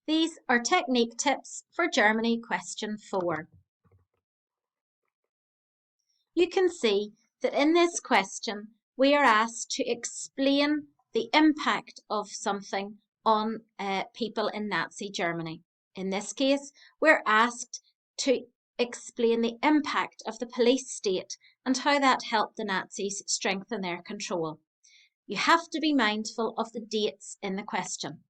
These are technique tips for Germany question 4. You can see that in this question we are asked to explain the impact of something on people in Nazi Germany. In this case, we're asked to explain the impact of the police state and how that helped the Nazis strengthen their control. You have to be mindful of the dates in the question.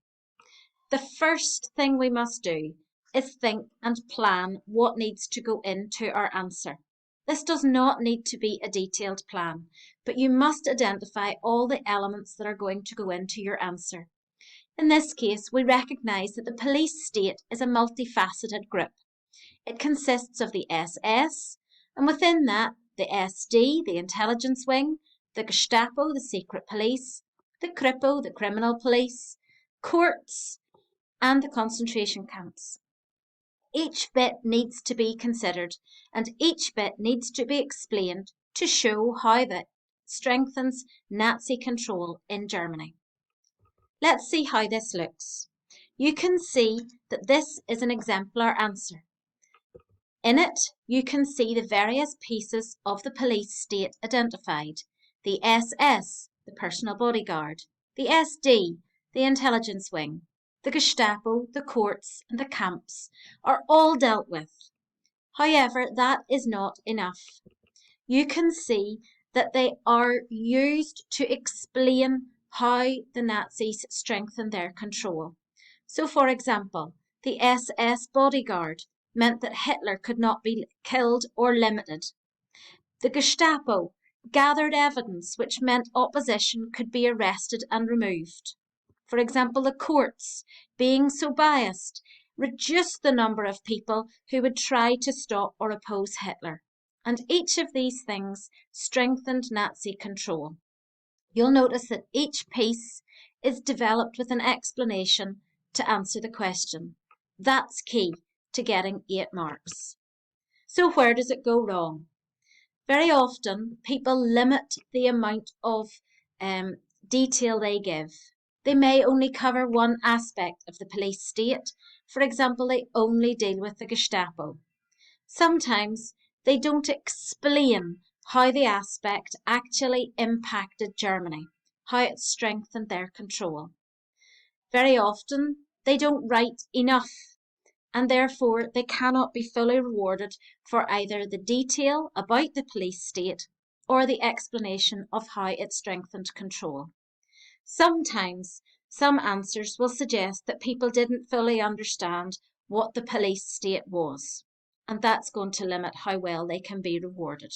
The first thing we must do is think and plan what needs to go into our answer. This does not need to be a detailed plan, but you must identify all the elements that are going to go into your answer. In this case, we recognise that the police state is a multifaceted group. It consists of the SS, and within that, the SD, the intelligence wing, the Gestapo, the secret police, the Kripo, the criminal police, courts, and the concentration camps. Each bit needs to be considered and each bit needs to be explained to show how that strengthens Nazi control in Germany. Let's see how this looks. You can see that this is an exemplar answer. In it, you can see the various pieces of the police state identified. The SS, the personal bodyguard, the SD, the intelligence wing, the Gestapo, the courts and the camps are all dealt with. However, that is not enough. You can see that they are used to explain how the Nazis strengthened their control. So, for example, the SS bodyguard meant that Hitler could not be killed or limited. The Gestapo gathered evidence which meant opposition could be arrested and removed. For example, the courts, being so biased, reduced the number of people who would try to stop or oppose Hitler. And each of these things strengthened Nazi control. You'll notice that each piece is developed with an explanation to answer the question. That's key to getting 8 marks. So where does it go wrong? Very often, people limit the amount of detail they give. They may only cover one aspect of the police state. For example, they only deal with the Gestapo. Sometimes they don't explain how the aspect actually impacted Germany, how it strengthened their control. Very often, they don't write enough, and therefore they cannot be fully rewarded for either the detail about the police state or the explanation of how it strengthened control. Sometimes some answers will suggest that people didn't fully understand what the police state was, and that's going to limit how well they can be rewarded.